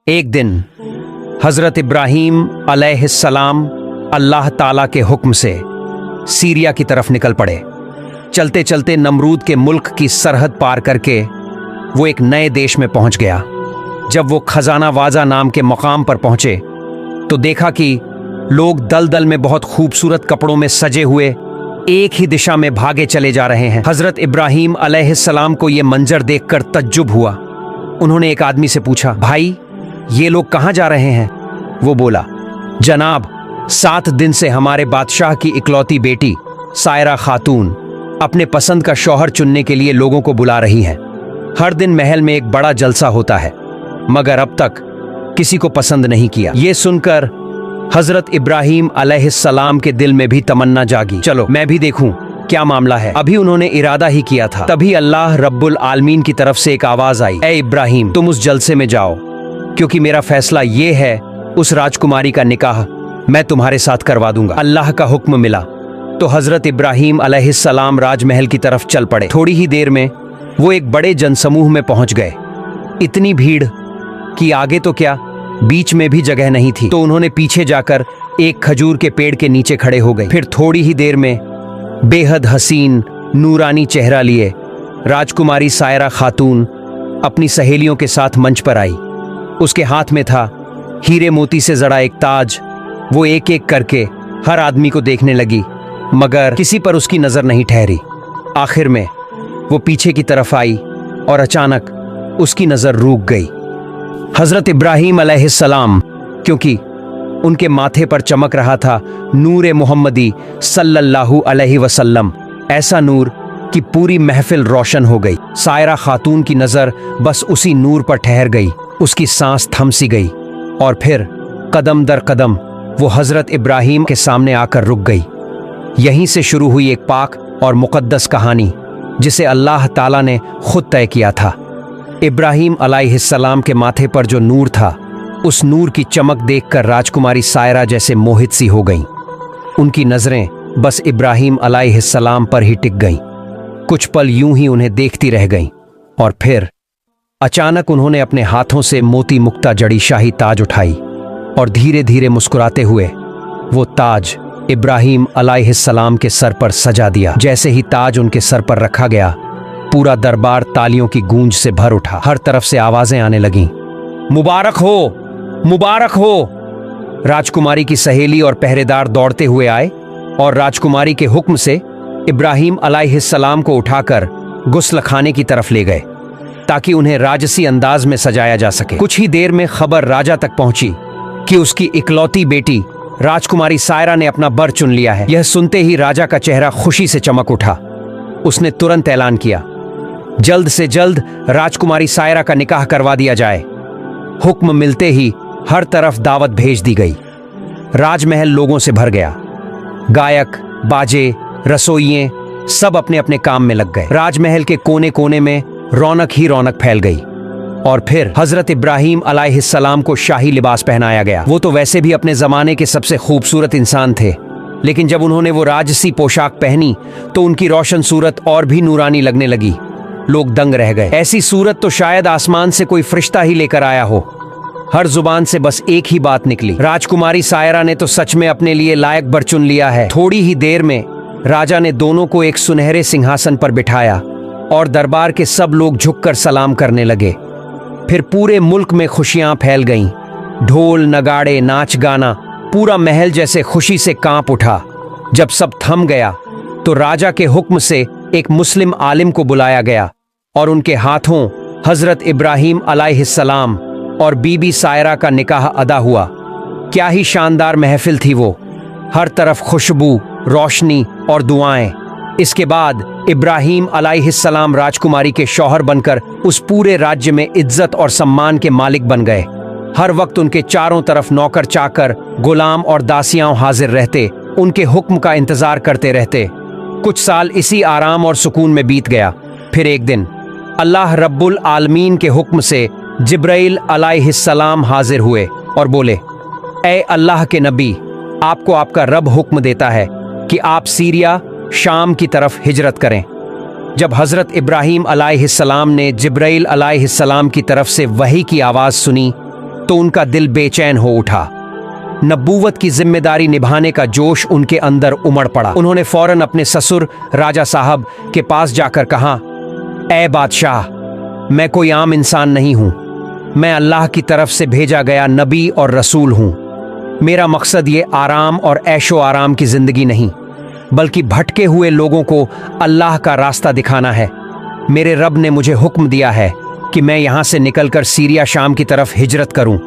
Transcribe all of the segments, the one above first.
एक दिन हजरत इब्राहीम अलैहिस्सलाम अल्लाह ताला के हुक्म से सीरिया की तरफ निकल पड़े। चलते चलते नमरूद के मुल्क की सरहद पार करके वो एक नए देश में पहुंच गया। जब वो खजाना वाजा नाम के मकाम पर पहुंचे तो देखा कि लोग दलदल में बहुत खूबसूरत कपड़ों में सजे हुए एक ही दिशा में भागे चले जा रहे हैं। हजरत इब्राहीम अलैहिस्सलाम को यह मंजर देखकर तज्जुब हुआ। उन्होंने एक आदमी से पूछा, भाई ये लोग कहाँ जा रहे हैं? वो बोला, जनाब 7 दिन से हमारे बादशाह की इकलौती बेटी सायरा खातून अपने पसंद का शौहर चुनने के लिए लोगों को बुला रही हैं। हर दिन महल में एक बड़ा जलसा होता है, मगर अब तक किसी को पसंद नहीं किया। ये सुनकर हजरत इब्राहीम अलैहिस्सलाम के दिल में भी तमन्ना जागी, चलो मैं भी देखूं क्या मामला है। अभी उन्होंने इरादा ही किया था, तभी अल्लाह रब्बुल आलमीन की तरफ से एक आवाज आई, ए इब्राहीम तुम उस जलसे में जाओ, क्योंकि मेरा फैसला ये है उस राजकुमारी का निकाह मैं तुम्हारे साथ करवा दूंगा। अल्लाह का हुक्म मिला तो हजरत इब्राहीम अलैहिस्सलाम राजमहल की तरफ चल पड़े। थोड़ी ही देर में वो एक बड़े जनसमूह में पहुंच गए। इतनी भीड़ कि आगे तो क्या बीच में भी जगह नहीं थी, तो उन्होंने पीछे जाकर एक खजूर के पेड़ के नीचे खड़े हो गए। फिर थोड़ी ही देर में बेहद हसीन नूरानी चेहरा लिए राजकुमारी सायरा खातून अपनी सहेलियों के साथ मंच पर आई। उसके हाथ में था हीरे मोती से जड़ा एक ताज। वो एक एक करके हर आदमी को देखने लगी, मगर किसी पर उसकी नजर नहीं ठहरी। आखिर में वो पीछे की तरफ आई और अचानक उसकी नजर रुक गई। हजरत इब्राहीम अलैहिस्सलाम, क्योंकि उनके माथे पर चमक रहा था नूर मोहम्मदी सल्लल्लाहु अलैहि वसल्लम, ऐसा नूर कि पूरी महफिल रोशन हो गई। सायरा खातून की नजर बस उसी नूर पर ठहर गई। उसकी सांस थम सी गई और फिर कदम दर कदम वो हजरत इब्राहीम के सामने आकर रुक गई। यहीं से शुरू हुई एक पाक और मुकद्दस कहानी जिसे अल्लाह ताला ने खुद तय किया था। इब्राहीम अलैहिस्सलाम के माथे पर जो नूर था, उस नूर की चमक देखकर राजकुमारी सायरा जैसे मोहित सी हो गईं। उनकी नजरें बस इब्राहीम अलैहिस्सलाम पर ही टिक गईं। कुछ पल यूं ही उन्हें देखती रह गईं और फिर अचानक उन्होंने अपने हाथों से मोती मुक्ता जड़ी शाही ताज उठाई और धीरे धीरे मुस्कुराते हुए वो ताज इब्राहीम अलैहिस्सलाम के सर पर सजा दिया। जैसे ही ताज उनके सर पर रखा गया, पूरा दरबार तालियों की गूंज से भर उठा। हर तरफ से आवाजें आने लगीं, मुबारक हो, मुबारक हो। राजकुमारी की सहेली और पहरेदार दौड़ते हुए आए और राजकुमारी के हुक्म से इब्राहीम अलैहिस्सलाम को उठाकर गुस्ल खाने की तरफ ले गए ताकि उन्हें राजसी अंदाज में सजाया जा सके। कुछ ही देर में खबर राजा तक पहुंची कि उसकी इकलौती बेटी राजकुमारी सायरा ने अपना बर चुन लिया है। यह सुनते ही राजा का चेहरा खुशी से चमक उठा। उसने तुरंत ऐलान किया, जल्द से जल्द राजकुमारी सायरा का निकाह करवा दिया जाए। हुक्म मिलते ही हर तरफ दावत भेज दी गई। राजमहल लोगों से भर गया। गायक, बाजे, रसोइये सब अपने अपने काम में लग गए। राजमहल के कोने कोने में रौनक ही रौनक फैल गई। और फिर हजरत इब्राहीम अलैहिस्सलाम को शाही लिबास पहनाया गया। वो तो वैसे भी अपने जमाने के सबसे खूबसूरत इंसान थे, लेकिन जब उन्होंने वो राजसी पोशाक पहनी तो उनकी रोशन सूरत और भी नूरानी लगने लगी। लोग दंग रह गए। ऐसी सूरत तो शायद आसमान से कोई फरिश्ता ही लेकर आया हो। हर जुबान से बस एक ही बात निकली, राजकुमारी सायरा ने तो सच में अपने लिए लायक बर चुन लिया है। थोड़ी ही देर में राजा ने दोनों को एक सुनहरे सिंहासन पर बिठाया और दरबार के सब लोग झुककर सलाम करने लगे। फिर पूरे मुल्क में खुशियां फैल गईं। ढोल, नगाड़े, नाच गाना, पूरा महल जैसे खुशी से कांप उठा। जब सब थम गया तो राजा के हुक्म से एक मुस्लिम आलिम को बुलाया गया और उनके हाथों हजरत इब्राहीम अलैहिस्सलाम और बीबी सायरा का निकाह अदा हुआ। क्या ही शानदार महफिल थी वो, हर तरफ खुशबू, रोशनी और दुआएं। इसके बाद इब्राहीम अलैहिस्सलाम राजकुमारी के शौहर बनकर उस पूरे राज्य में इज्जत और सम्मान के मालिक बन गए। हर वक्त उनके चारों तरफ नौकर चाकर, गुलाम और दासियां हाजिर रहते, उनके हुक्म का इंतजार करते रहते। कुछ साल इसी आराम और सुकून में बीत गया। फिर एक दिन अल्लाह रब्बुल आलमीन के हुक्म से जिब्राइल अलैहिस्सलाम हाजिर हुए और बोले, ए अल्लाह के नबी, आपको आपका रब हुक्म देता है कि आप सीरिया, शाम की तरफ हिजरत करें। जब हजरत इब्राहीम अलैहिस्सलाम ने जिब्राइल अलैहिस्सलाम की तरफ से वही की आवाज़ सुनी तो उनका दिल बेचैन हो उठा। नबूवत की जिम्मेदारी निभाने का जोश उनके अंदर उमड़ पड़ा। उन्होंने फौरन अपने ससुर राजा साहब के पास जाकर कहा, ऐ बादशाह, मैं कोई आम इंसान नहीं हूं। मैं अल्लाह की तरफ से भेजा गया नबी और रसूल हूं। मेरा मकसद ये आराम और ऐशो आराम की जिंदगी नहीं, बल्कि भटके हुए लोगों को अल्लाह का रास्ता दिखाना है। मेरे रब ने मुझे हुक्म दिया है कि मैं यहां से निकलकर सीरिया शाम की तरफ हिजरत करूं।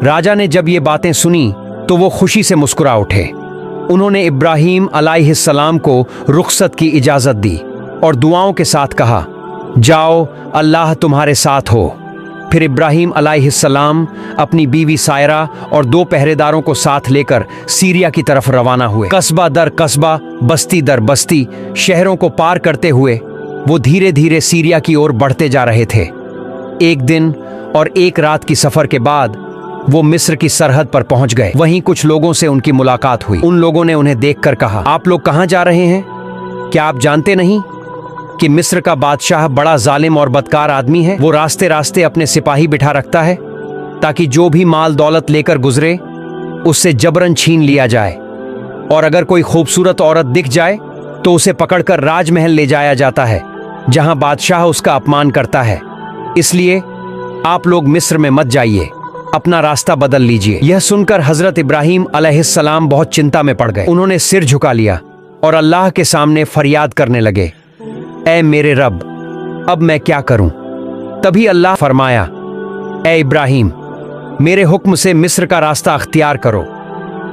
राजा ने जब ये बातें सुनी तो वो खुशी से मुस्कुरा उठे। उन्होंने इब्राहीम अलैहिस्सलाम को रुखसत की इजाजत दी और दुआओं के साथ कहा, जाओ, अल्लाह तुम्हारे साथ हो। फिर इब्राहीम अलैहिस्सलाम अपनी बीवी सायरा और 2 पहरेदारों को साथ लेकर सीरिया की तरफ रवाना हुए। कस्बा दर कस्बा, बस्ती दर बस्ती, शहरों को पार करते हुए वो धीरे धीरे सीरिया की ओर बढ़ते जा रहे थे। एक दिन और एक रात की सफर के बाद वो मिस्र की सरहद पर पहुंच गए। वहीं कुछ लोगों से उनकी मुलाकात हुई। उन लोगों ने उन्हें देखकर कहा, आप लोग कहां जा रहे हैं? क्या आप जानते नहीं कि मिस्र का बादशाह बड़ा जालिम और बदकार आदमी है? वो रास्ते रास्ते अपने सिपाही बिठा रखता है ताकि जो भी माल दौलत लेकर गुजरे उससे जबरन छीन लिया जाए, और अगर कोई खूबसूरत औरत दिख जाए तो उसे पकड़कर राजमहल ले जाया जाता है, जहां बादशाह उसका अपमान करता है। इसलिए आप लोग मिस्र में मत जाइए, अपना रास्ता बदल लीजिए। यह सुनकर हजरत इब्राहीम अलैहिस्सलाम बहुत चिंता में पड़ गए। उन्होंने सिर झुका लिया और अल्लाह के सामने फरियाद करने लगे, ऐ मेरे रब, अब मैं क्या करूं? तभी अल्लाह फरमाया, ऐ इब्राहीम, मेरे हुक्म से मिस्र का रास्ता अख्तियार करो।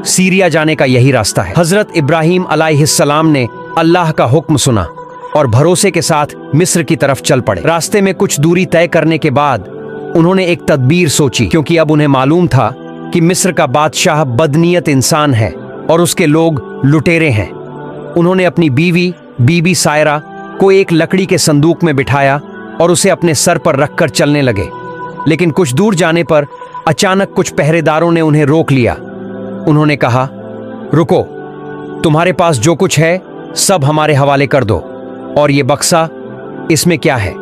सीरिया जाने का यही रास्ता है। हजरत इब्राहीम अलैहिस्सलाम ने अल्लाह का हुक्म सुना और भरोसे के साथ मिस्र की तरफ चल पड़े। रास्ते में कुछ दूरी तय करने के बाद उन्होंने एक तदबीर सोची, क्योंकि अब उन्हें मालूम था कि मिस्र का बादशाह बदनीयत इंसान है और उसके लोग लुटेरे हैं। उन्होंने अपनी बीबी सायरा को एक लकड़ी के संदूक में बिठाया और उसे अपने सर पर रखकर चलने लगे। लेकिन कुछ दूर जाने पर अचानक कुछ पहरेदारों ने उन्हें रोक लिया। उन्होंने कहा, रुको, तुम्हारे पास जो कुछ है सब हमारे हवाले कर दो, और ये बक्सा, इसमें क्या है?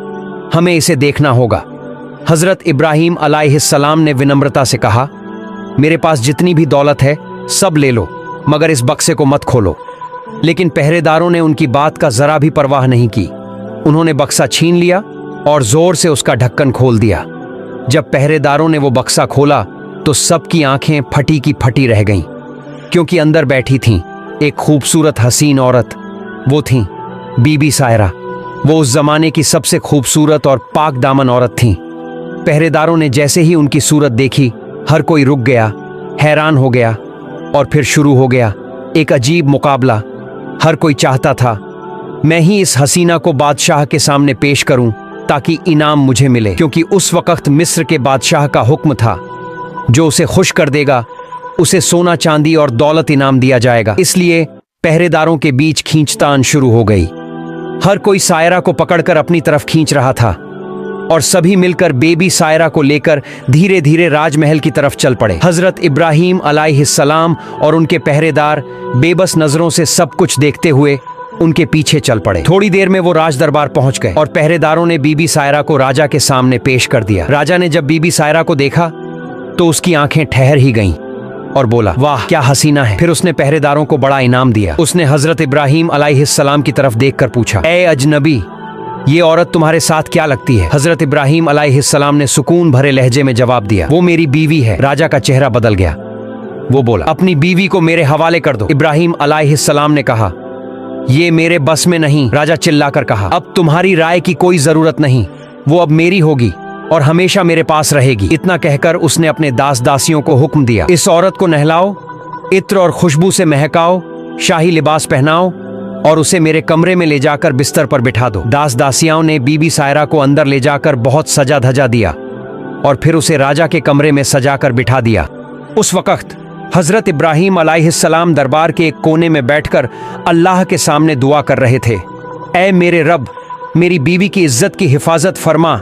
हमें इसे देखना होगा। हजरत इब्राहीम अलैहिस्सलाम ने विनम्रता से कहा, मेरे पास जितनी भी दौलत है सब ले लो, मगर इस बक्से को मत खोलो। लेकिन पहरेदारों ने उनकी बात का जरा भी परवाह नहीं की। उन्होंने बक्सा छीन लिया और जोर से उसका ढक्कन खोल दिया। जब पहरेदारों ने वो बक्सा खोला तो सबकी आंखें फटी की फटी रह गईं, क्योंकि अंदर बैठी थीं एक खूबसूरत हसीन औरत। वो थीं बीबी सायरा। वो उस जमाने की सबसे खूबसूरत और पाक दामन औरत थीं। पहरेदारों ने जैसे ही उनकी सूरत देखी, हर कोई रुक गया, हैरान हो गया, और फिर शुरू हो गया एक अजीब मुकाबला। हर कोई चाहता था मैं ही इस हसीना को बादशाह के सामने पेश करूं ताकि इनाम मुझे मिले, क्योंकि उस वक्त मिस्र के बादशाह का हुक्म था, जो उसे खुश कर देगा उसे सोना चांदी और दौलत इनाम दिया जाएगा। इसलिए पहरेदारों के बीच खींचतान शुरू हो गई। हर कोई सायरा को पकड़कर अपनी तरफ खींच रहा था और सभी मिलकर बेबी सायरा को लेकर धीरे धीरे राजमहल की तरफ चल पड़े। हजरत इब्राहीम अलैहिस्सलाम और उनके पहरेदार बेबस नजरों से सब कुछ देखते हुए उनके पीछे चल पड़े। थोड़ी देर में वो राज दरबार पहुंच गए और पहरेदारों ने बीबी सायरा को राजा के सामने पेश कर दिया। राजा ने जब बीबी सायरा को देखा तो उसकी आंखें ठहर ही गईं और बोला, वाह क्या हसीना है। फिर उसने पहरेदारों को बड़ा इनाम दिया। उसने हजरत इब्राहीम अलैहिस्सलाम की तरफ देखकर पूछा, ए अजनबी, ये औरत तुम्हारे साथ क्या लगती है? हजरत इब्राहीम अलैहिस्सलाम ने सुकून भरे लहजे में जवाब दिया, वो मेरी बीवी है। राजा का चेहरा बदल गया। वो बोला, अपनी बीवी को मेरे हवाले कर दो। इब्राहीम अलैहिस्सलाम ने कहा, ये मेरे बस में नहीं। राजा चिल्लाकर कहा, अब तुम्हारी राय की कोई जरूरत नहीं, वो अब मेरी होगी और हमेशा मेरे पास रहेगी। इतना कहकर उसने अपने दास दासियों को हुक्म दिया, इस औरत को नहलाओ, इत्र और खुशबू से महकाओ, शाही लिबास पहनाओ और उसे मेरे कमरे में ले जाकर बिस्तर पर बिठा दो। दास दासियाओं ने बीबी सायरा को अंदर ले जाकर बहुत सजा धजा दिया और फिर उसे राजा के कमरे में सजाकर बिठा दिया। उस वक्त हजरत इब्राहीम अलैहिस्सलाम दरबार के एक कोने में बैठकर अल्लाह के सामने दुआ कर रहे थे, ऐ मेरे रब, मेरी बीवी की इज्जत की हिफाजत फरमा।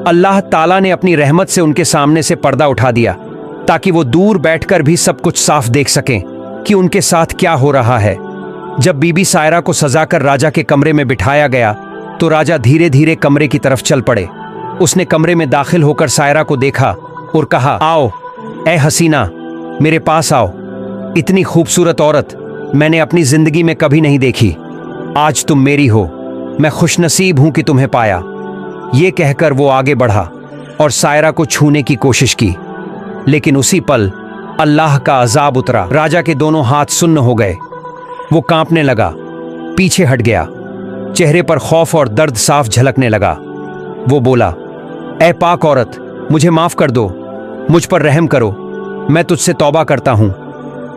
अल्लाह ताला ने अपनी रहमत से उनके सामने से पर्दा उठा दिया ताकि वो दूर बैठकर भी सब कुछ साफ देख सकें कि उनके साथ क्या हो रहा है। जब बीबी सायरा को सजाकर राजा के कमरे में बिठाया गया तो राजा धीरे धीरे कमरे की तरफ चल पड़े। उसने कमरे में दाखिल होकर सायरा को देखा और कहा, आओ ए हसीना, मेरे पास आओ। इतनी खूबसूरत औरत मैंने अपनी जिंदगी में कभी नहीं देखी। आज तुम मेरी हो। मैं खुशनसीब हूं कि तुम्हें पाया। ये कहकर वो आगे बढ़ा और सायरा को छूने की कोशिश की, लेकिन उसी पल अल्लाह का अजाब उतरा। राजा के दोनों हाथ सुन्न हो गए। वो कांपने लगा, पीछे हट गया। चेहरे पर खौफ और दर्द साफ झलकने लगा। वो बोला, ए पाक औरत, मुझे माफ कर दो, मुझ पर रहम करो। मैं तुझसे तौबा करता हूं,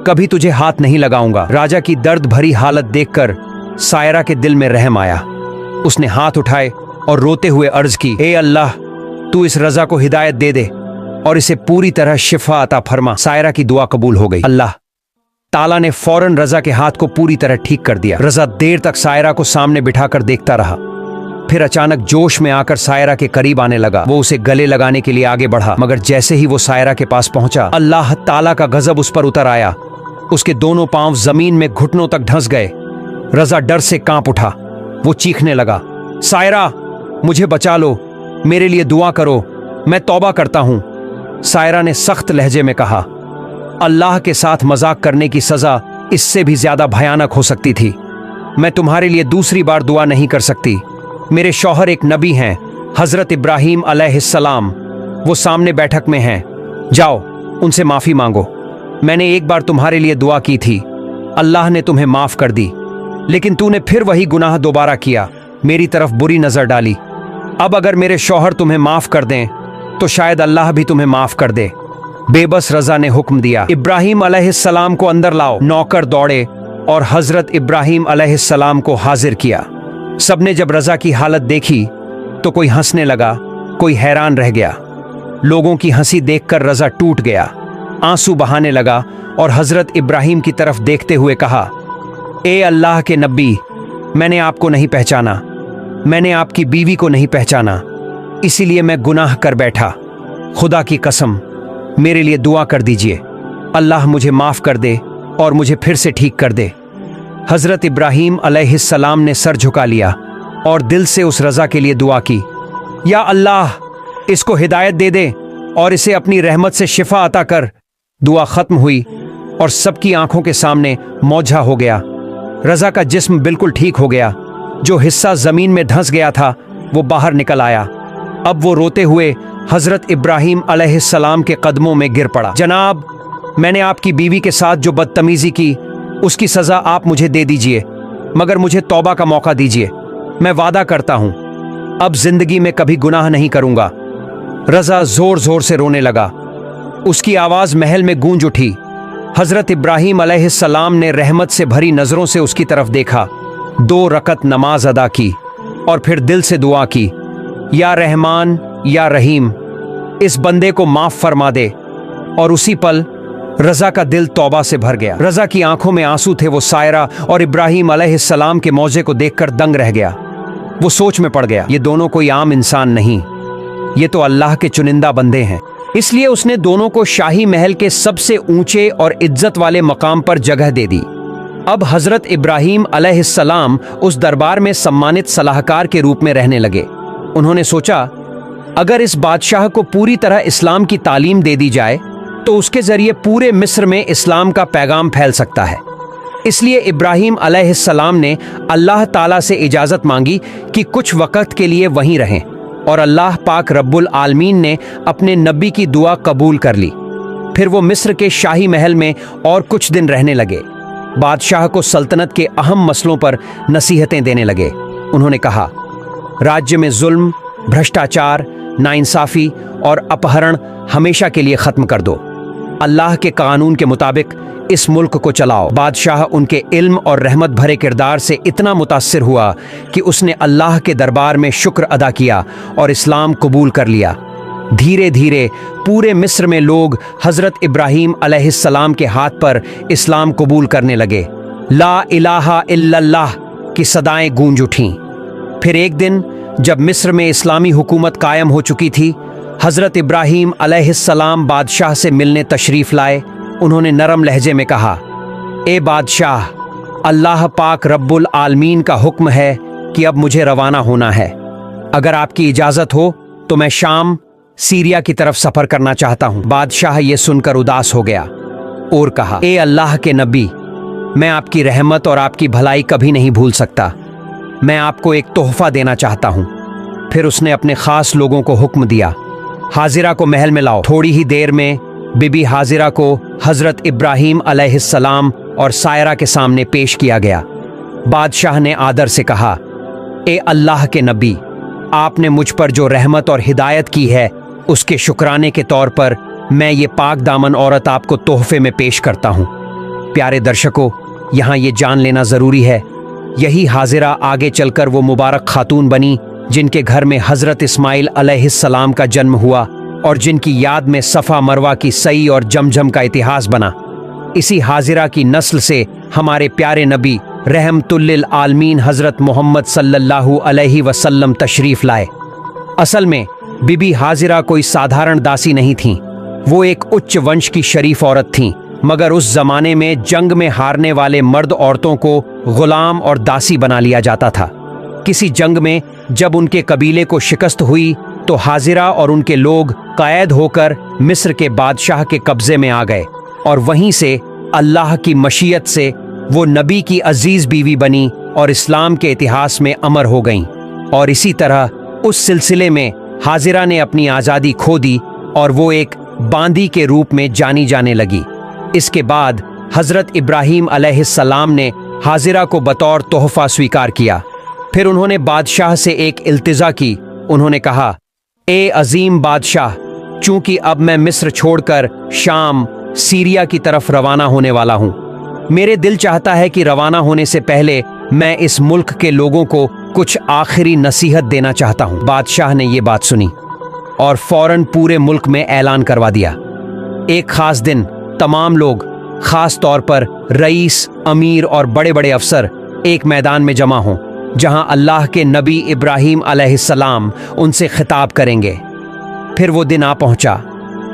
कभी तुझे हाथ नहीं लगाऊंगा। राजा की दर्द भरी हालत देखकर सायरा के दिल में रहम आया। उसने हाथ उठाए और रोते हुए अर्ज की, ए अल्लाह, तू इस रजा को हिदायत दे दे और इसे पूरी तरह शिफा अता फरमा। सायरा की दुआ कबूल हो गई। अल्लाह ताला ने फौरन रजा के हाथ को पूरी तरह ठीक कर दिया। रजा देर तक सायरा को सामने बिठाकर देखता रहा। फिर अचानक जोश में आकर सायरा के करीब आने लगा। वो उसे गले लगाने के लिए आगे बढ़ा, मगर जैसे ही वो सायरा के पास पहुंचा, अल्लाह ताला का गजब उस पर उतर आया। उसके दोनों पांव जमीन में घुटनों तक धंस गए। रजा डर से कांप उठा। वो चीखने लगा, सायरा, मुझे बचा लो, मेरे लिए दुआ करो, मैं तौबा करता हूं। सायरा ने सख्त लहजे में कहा, अल्लाह के साथ मजाक करने की सजा इससे भी ज्यादा भयानक हो सकती थी। मैं तुम्हारे लिए दूसरी बार दुआ नहीं कर सकती। मेरे शौहर एक नबी हैं, हजरत इब्राहीम अलैहिस्सलाम। वो सामने बैठक में हैं। जाओ, उनसे माफी मांगो। मैंने एक बार तुम्हारे लिए दुआ की थी, अल्लाह ने तुम्हें माफ कर दी, लेकिन तूने फिर वही गुनाह दोबारा किया, मेरी तरफ बुरी नजर डाली। अब अगर मेरे शौहर तुम्हें माफ कर दें तो शायद अल्लाह भी तुम्हें माफ कर दे। बेबस रजा ने हुक्म दिया, इब्राहीम अलैहिस्सलाम को अंदर लाओ। नौकर दौड़े और हजरत इब्राहीम अलैहिस्सलाम को हाजिर किया। सबने जब रजा की हालत देखी तो कोई हंसने लगा, कोई हैरान रह गया। लोगों की हंसी देखकर रजा टूट गया, आंसू बहाने लगा और हजरत इब्राहीम की तरफ देखते हुए कहा, ए अल्लाह के नबी, मैंने आपको नहीं पहचाना, मैंने आपकी बीवी को नहीं पहचाना, इसीलिए मैं गुनाह कर बैठा। खुदा की कसम, मेरे लिए दुआ कर दीजिए, अल्लाह मुझे माफ कर दे और मुझे फिर से ठीक कर दे। हजरत इब्राहीम अलैहिस्सलाम ने सर झुका लिया और दिल से उस रजा के लिए दुआ की, या अल्लाह, इसको हिदायत दे दे और इसे अपनी रहमत से शिफा अता कर। दुआ खत्म हुई और सबकी आंखों के सामने मौझा हो गया। रजा का जिस्म बिल्कुल ठीक हो गया। जो हिस्सा जमीन में धंस गया था वो बाहर निकल आया। अब वो रोते हुए हजरत इब्राहीम अलैहिस्सलाम के कदमों में गिर पड़ा। जनाब, मैंने आपकी बीवी के साथ जो बदतमीजी की उसकी सजा आप मुझे दे दीजिए, मगर मुझे तौबा का मौका दीजिए। मैं वादा करता हूं अब जिंदगी में कभी गुनाह नहीं करूंगा। रजा जोर जोर से रोने लगा। उसकी आवाज महल में गूंज उठी। हजरत इब्राहीम अलैहिस्सलाम ने रहमत से भरी नजरों से उसकी तरफ देखा, 2 रकत नमाज अदा की और फिर दिल से दुआ की, या रहमान या रहीम, इस बंदे को माफ फरमा दे। और उसी पल रजा का दिल तौबा से भर गया। रजा की आंखों में आंसू थे। वो सायरा और इब्राहीम अलैहिस्सलाम के मौजे को देखकर दंग रह गया। वो सोच में पड़ गया, ये दोनों कोई आम इंसान नहीं, ये तो अल्लाह के चुनिंदा बंदे हैं। इसलिए उसने दोनों को शाही महल के सबसे ऊंचे और इज्जत वाले मकाम पर जगह दे दी। अब हजरत इब्राहीम अलैहिस्सलाम उस दरबार में सम्मानित सलाहकार के रूप में रहने लगे। उन्होंने सोचा, अगर इस बादशाह को पूरी तरह इस्लाम की तालीम दे दी जाए तो उसके जरिए पूरे मिस्र में इस्लाम का पैगाम फैल सकता है। इसलिए इब्राहीम अलैहिस्सलाम ने अल्लाह ताला से इजाज़त मांगी कि कुछ वक़्त के लिए वहीं रहें, और अल्लाह पाक रब्बुल आलमीन ने अपने नबी की दुआ कबूल कर ली। फिर वो मिस्र के शाही महल में और कुछ दिन रहने लगे। बादशाह को सल्तनत के अहम मसलों पर नसीहतें देने लगे। उन्होंने कहा, राज्य में जुल्म, भ्रष्टाचार, नाइंसाफ़ी और अपहरण हमेशा के लिए ख़त्म कर दो। अल्लाह के कानून के मुताबिक इस मुल्क को चलाओ। बादशाह उनके इल्म और रहमत भरे किरदार से इतना मुतासिर हुआ कि उसने अल्लाह के दरबार में शुक्र अदा किया और इस्लाम कबूल कर लिया। धीरे धीरे पूरे मिस्र में लोग हजरत इब्राहीम अलैहिस्सलाम के हाथ पर इस्लाम कबूल करने लगे। ला इलाहा इल्लल्लाह की सदाएं गूंज उठीं। फिर एक दिन जब मिस्र में इस्लामी हुकूमत कायम हो चुकी थी, हजरत इब्राहीम अलैहिस्सलाम बादशाह से मिलने तशरीफ लाए। उन्होंने नरम लहजे में कहा, ए बादशाह, अल्लाह पाक रब्बुल आलमीन का हुक्म है कि अब मुझे रवाना होना है। अगर आपकी इजाज़त हो तो मैं शाम सीरिया की तरफ सफर करना चाहता हूं। बादशाह ये सुनकर उदास हो गया और कहा, ए अल्लाह के नबी, मैं आपकी रहमत और आपकी भलाई कभी नहीं भूल सकता। मैं आपको एक तोहफा देना चाहता हूं। फिर उसने अपने खास लोगों को हुक्म दिया, हाजिरा को महल में लाओ। थोड़ी ही देर में बीबी हाजिरा को हजरत इब्राहीम अलैहिस्सलाम और सायरा के सामने पेश किया गया। बादशाह ने आदर से कहा, ए अल्लाह के नबी, आपने मुझ पर जो रहमत और हिदायत की है उसके शुक्राने के तौर पर मैं ये पाक दामन औरत आपको तोहफे में पेश करता हूँ। प्यारे दर्शकों, यहाँ ये जान लेना ज़रूरी है, यही हाजिरा आगे चलकर वो मुबारक खातून बनी जिनके घर में हज़रत इस्माइल अलैहिस्सलाम का जन्म हुआ और जिनकी याद में सफ़ा मरवा की सई और जमजम का इतिहास बना। इसी हाजिरा की नस्ल से हमारे प्यारे नबी रहमतुल्लिल आलमीन हज़रत मोहम्मद सल्लल्लाहु अलैहि वसल्लम तशरीफ़ लाए। असल में बीबी हाजिरा कोई साधारण दासी नहीं थीं, वो एक उच्च वंश की शरीफ औरत थीं, मगर उस जमाने में जंग में हारने वाले मर्द औरतों को गुलाम और दासी बना लिया जाता था। किसी जंग में जब उनके कबीले को शिकस्त हुई तो हाजिरा और उनके लोग कैद होकर मिस्र के बादशाह के कब्जे में आ गए और वहीं से अल्लाह की मशीयत से वो नबी की अजीज बीवी बनी और इस्लाम के इतिहास में अमर हो गईं। और इसी तरह उस सिलसिले में हाजिरा ने अपनी आज़ादी खो दी और वो एक बांदी के रूप में जानी जाने लगी। इसके बाद हज़रत इब्राहीम अलैहिस्सलाम ने हाजिरा को बतौर तोहफा स्वीकार किया। फिर उन्होंने बादशाह से एक इल्तिजा की। उन्होंने कहा, ए अजीम बादशाह, चूंकि अब मैं मिस्र छोड़कर शाम सीरिया की तरफ रवाना होने वाला हूं, मेरे दिल चाहता है कि रवाना होने से पहले मैं इस मुल्क के लोगों को कुछ आखिरी नसीहत देना चाहता हूं। बादशाह ने ये बात सुनी और फौरन पूरे मुल्क में ऐलान करवा दिया, एक खास दिन तमाम लोग, खास तौर पर रईस, अमीर और बड़े बड़े अफसर एक मैदान में जमा हों जहां अल्लाह के नबी इब्राहीम अलैहिस्सलाम उनसे खिताब करेंगे। फिर वो दिन आ पहुंचा।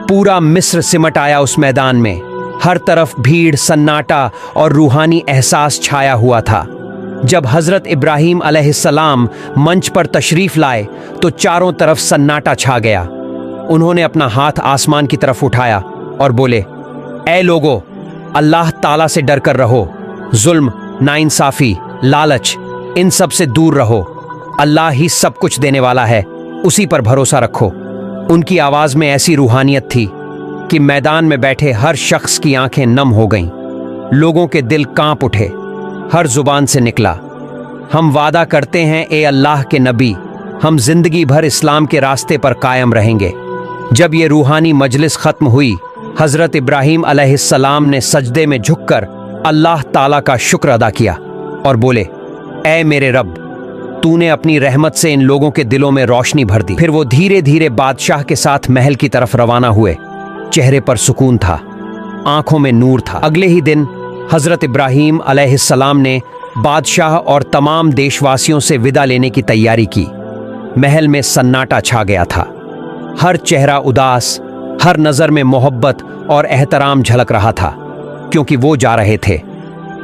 पूरा मिस्र सिमट आया उस मैदान में। हर तरफ भीड़, सन्नाटा और रूहानी एहसास छाया हुआ था। जब हज़रत इब्राहीम अलैहिस्सलाम मंच पर तशरीफ़ लाए तो चारों तरफ सन्नाटा छा गया। उन्होंने अपना हाथ आसमान की तरफ उठाया और बोले, ऐ लोगो, अल्लाह ताला से डर कर रहो। जुल्म, नाइंसाफ़ी, लालच, इन सब से दूर रहो। अल्लाह ही सब कुछ देने वाला है, उसी पर भरोसा रखो। उनकी आवाज़ में ऐसी रूहानियत थी कि मैदान में बैठे हर शख्स की आंखें नम हो गईं। लोगों के दिल कांप उठे। हर जुबान से निकला, हम वादा करते हैं ए अल्लाह के नबी, हम जिंदगी भर इस्लाम के रास्ते पर कायम रहेंगे। जब ये रूहानी मजलिस खत्म हुई, हज़रत इब्राहीम अलैहिस्सलाम ने सजदे में झुककर अल्लाह ताला का शुक्र अदा किया और बोले, ऐ मेरे रब, तूने अपनी रहमत से इन लोगों के दिलों में रोशनी भर दी। फिर वो धीरे धीरे बादशाह के साथ महल की तरफ रवाना हुए। चेहरे पर सुकून था, आंखों में नूर था। अगले ही दिन हज़रत इब्राहीम अलैहिस्सलाम ने बादशाह और तमाम देशवासियों से विदा लेने की तैयारी की। महल में सन्नाटा छा गया था। हर चेहरा उदास, हर नज़र में मोहब्बत और एहतराम झलक रहा था, क्योंकि वो जा रहे थे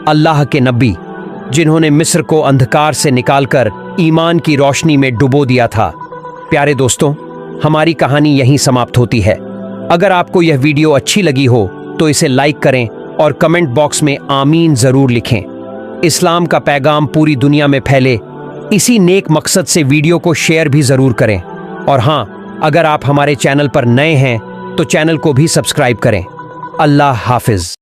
अल्लाह के नबी, जिन्होंने मिस्र को अंधकार से निकालकर ईमान की रोशनी में डुबो दिया था। प्यारे दोस्तों, हमारी कहानी यहीं समाप्त होती है। अगर आपको यह वीडियो अच्छी लगी हो तो इसे लाइक करें और कमेंट बॉक्स में आमीन ज़रूर लिखें। इस्लाम का पैगाम पूरी दुनिया में फैले, इसी नेक मकसद से वीडियो को शेयर भी ज़रूर करें। और हाँ, अगर आप हमारे चैनल पर नए हैं तो चैनल को भी सब्सक्राइब करें। अल्लाह हाफिज़।